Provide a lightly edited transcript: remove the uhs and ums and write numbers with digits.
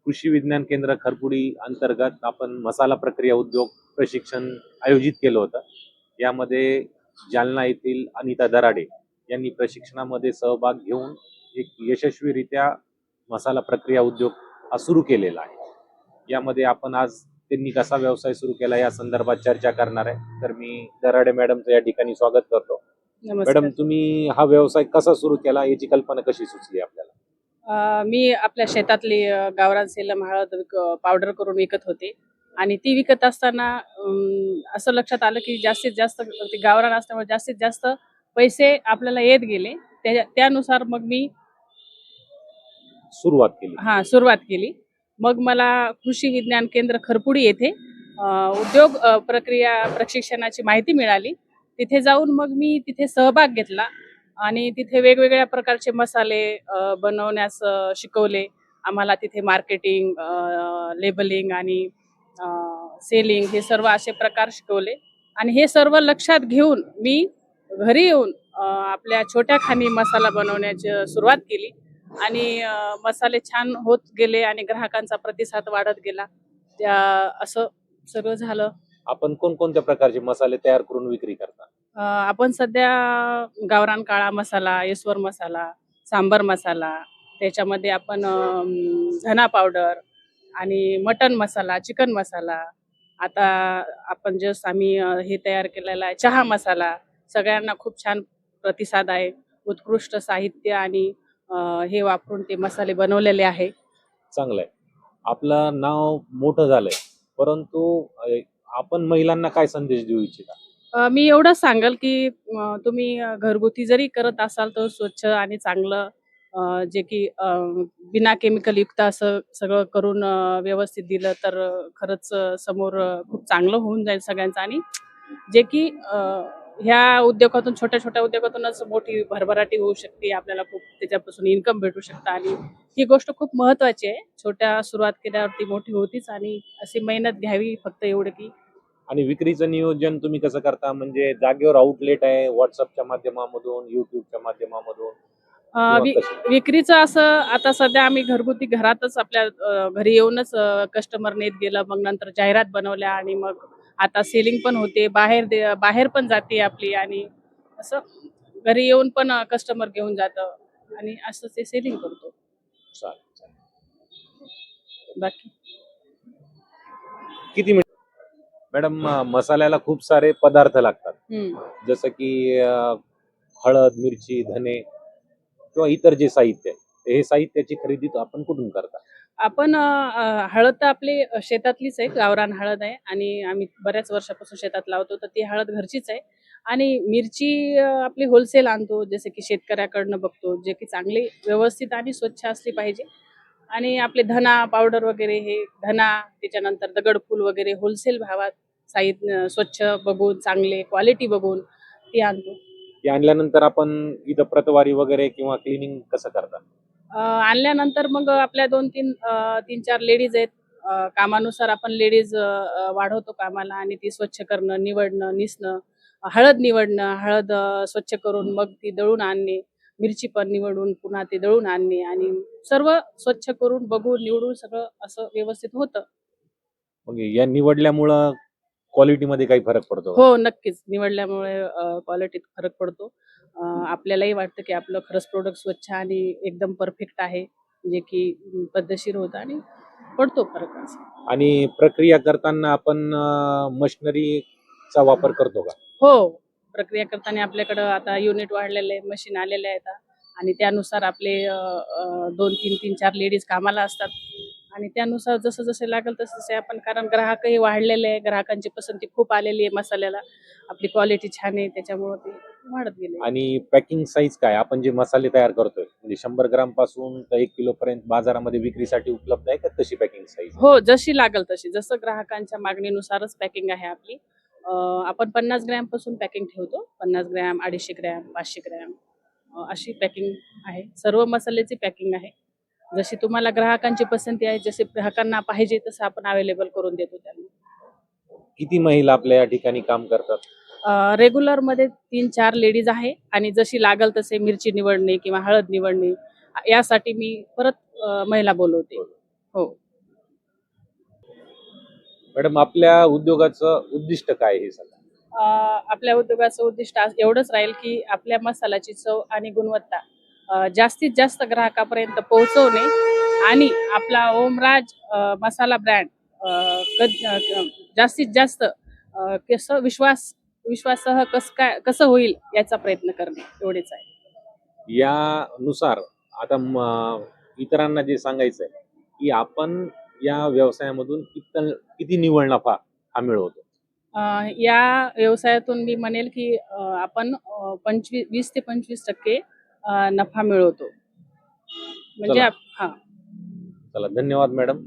कृषी विज्ञान केंद्र खरपुडी अंतर्गत आपण मसाला प्रक्रिया उद्योग प्रशिक्षण आयोजित केलं होतं. यामध्ये जालना येथील अनिता दराडे यांनी प्रशिक्षणामध्ये सहभाग घेऊन एक यशस्वीरित्या मसाला प्रक्रिया उद्योग हा सुरू केलेला आहे. यामध्ये आपण आज त्यांनी कसा व्यवसाय सुरू केला या संदर्भात चर्चा करणार आहे. तर मी दराडे मॅडमचं या ठिकाणी स्वागत करतो. मॅडम, तुम्ही हा व्यवसाय कसा सुरू केला, याची कल्पना कशी सुचली आपल्याला? मी आपल्या शेतातली गावरान सेलम हळद पावडर करून विकत होते आणि ती विकत असताना असं लक्षात आलं की जास्तीत जास्त ते गावरान असल्यामुळे जास्तीत जास्त पैसे आपल्याला येत गेले. त्यानुसार मग मी सुरुवात केली. मग मला कृषी विज्ञान केंद्र खरपुडी येथे उद्योग प्रक्रिया प्रशिक्षणाची माहिती मिळाली. तिथे जाऊन मग मी तिथे सहभाग घेतला आणि तिथे वेगवेगळ्या प्रकारचे मसाले बनवण्यास शिकवले आम्हाला. तिथे मार्केटिंग, लेबलिंग आणि सेलिंग हे सर्व असे प्रकार शिकवले आणि हे सर्व लक्षात घेऊन मी घरी येऊन आपल्या छोट्या खाणी मसाला बनवण्याची सुरुवात केली आणि मसाले छान होत गेले आणि ग्राहकांचा प्रतिसाद वाढत गेला. असं सगळं झालं. आपण कोणकोणत्या प्रकारचे मसाले तयार करून विक्री करता? आपण सध्या गावरान काळा मसाला, येस्वर मसाला, सांबर मसाला, त्याच्यामध्ये आपण धना पावडर आणि मटन मसाला, चिकन मसाला, आता आपण जस्ट आम्ही हे तयार केलेला आहे चहा मसाला. सगळ्यांना खूप छान प्रतिसाद आहे. उत्कृष्ट साहित्य आणि हे वापरून ते मसाले बनवलेले आहे. चांगलं आहे. आपलं नाव मोठं झालंय, परंतु आपण महिलांना काय संदेश देऊ इच्छिता? मी एवढंच सांगेल की तुम्ही घरगुती जरी करत असाल तर स्वच्छ आणि चांगलं जे की बिना केमिकल युक्त असं सगळं करून व्यवस्थित दिलं तर खरंच समोर खूप चांगलं होऊन जाईल सगळ्यांचं. आणि जे की ह्या उद्योगातून, छोट्या छोट्या उद्योगातूनच मोठी भरभराटी होऊ शकते. आपल्याला खूप त्याच्यापासून इन्कम भेटू शकतं आणि ही गोष्ट खूप महत्त्वाची आहे. छोट्या सुरुवात केल्यावरती मोठी होतीच आणि अशी मेहनत घ्यावी फक्त एवढं की. आणि विक्रीचं नियोजन तुम्ही कसं करता? म्हणजे जागेवर आउटलेट आहे, व्हॉट्सअपच्या माध्यमामधून, युट्यूबच्या माध्यमामधून? विक्रीचं असं आता सध्या आम्ही घरगुती घरातच आपल्या घरी येऊनच कस्टमर नेत गेलं. मग नंतर जाहिरात बनवल्या आणि मग आता सेलिंग पण होते, बाहेर पण जाते आपली आणि असं घरी येऊन पण कस्टमर घेऊन जातं आणि असं ते सेलिंग करतो. बाकी किती मॅडम, मसाल्याला खूप सारे पदार्थ लागतात, जसं की हळद, मिरची, धने किंवा इतर जे साहित्य आहे, हे साहित्याची खरेदी आपण कुठून करता? आपण हळद तर आपली शेतातलीच आहे, गावरान हळद आहे आणि आम्ही बऱ्याच वर्षापासून शेतात लावतो, तर ती हळद घरचीच आहे. आणि मिरची आपली होलसेल आणतो, जसे की शेतकऱ्याकडनं बघतो, जे की चांगली व्यवस्थित आणि स्वच्छ असली पाहिजे. आणि आपले धना पावडर वगैरे, हे धना, त्याच्यानंतर दगडफूल वगैरे होलसेल भावात साहित्य स्वच्छ बघून, चांगले क्वालिटी बघून ती आणतो. ती आणल्यानंतर आपण इथं प्रतवारी वगैरे किंवा क्लिनिंग कसं करता? आणल्यानंतर मग आपल्या 3-4 लेडीज आहेत. कामानुसार आपण लेडीज वाढवतो कामाला आणि ती स्वच्छ करणं, निवडणं, निसणं, हळद निवडणं, हळद स्वच्छ करून मग ती दळून आणणे, मिरची पण निवडून पुन्हा ते दळून आणणे आणि सर्व स्वच्छ करून बघून निवडून सगळं असं व्यवस्थित होतं. मग या निवडल्यामुळं क्वालिटीमध्ये काही फरक पडतो? हो, नक्कीच. निवडल्यामुळे क्वालिटीत फरक पडतो. आपल्यालाही वाटतं की आपलं खरंच प्रोडक्ट स्वच्छ आणि एकदम परफेक्ट आहे, जे की पद्धतशीर होतं आणि पडतो फरक असं. आणि प्रक्रिया करताना आपण मशिनरीचा वापर करतो का? हो, प्रक्रिया करताना आपल्याकडं आता युनिट वाढलेले, मशीन आलेले आहेत आणि त्यानुसार आपले 2-3, 3-4 लेडीज कामाला असतात आणि त्यानुसार जसं जसं लागेल तसे आपण, कारण ग्राहकही वाढलेले आहे, ग्राहकांची पसंती खूप आलेली आहे मसाल्याला, आपली क्वालिटी छान आहे, त्याच्यामुळे ते वाढत गेले. आणि पॅकिंग साईज काय? आपण जे मसाले तयार करतोय, म्हणजे 100 ग्राम पासून तर 1 किलो पर्यंत बाजारामध्ये विक्रीसाठी उपलब्ध आहे का तशी पॅकिंग साईज? हो, जशी लागेल तशी, जसं ग्राहकांच्या मागणीनुसारच पॅकिंग आहे आपली. आपण 50 ग्रॅम पासून पॅकिंग ठेवतो. 50 ग्रॅम, 250 ग्रॅम, 500 ग्रॅम अशी पॅकिंग आहे. सर्व मसाल्याची पॅकिंग आहे. जशी तुम्हाला ग्राहकांची पसंती आहे, जसे ग्राहकांना पाहिजे तसं आपण अवेलेबल करून देतो त्यांना. किती महिला आपल्या या ठिकाणी काम करतात? रेग्युलरमध्ये 3-4 लेडीज आहे आणि जशी लागल तसे मिरची निवडणे किंवा हळद निवडणे यासाठी मी परत महिला बोलवते. हो. मॅडम, आपल्या उद्योगाचं उद्दिष्ट काय आहे हे सांगा. आपल्या उद्योगाचं उद्दिष्ट एवढंच राहील की आपल्या मसाल्याची चव आणि गुणवत्ता जास्तीत जास्त ग्राहकापर्यंत पोहोचवणे आणि आपला ओमराज मसाला ब्रँड जास्तीत जास्त कसं विश्वासासह कसं होईल याचा प्रयत्न करणे एवढेच आहे. यानुसार आता इतरांना जे सांगायचं आहे की आपण या व्यवसायामधून किती निव्वळ नफा हा मिळवतो. या व्यवसायातून मी म्हणेल की आपण 20 ते 25% नफा मिळवतो. म्हणजे चला. हां. चला, धन्यवाद मॅडम.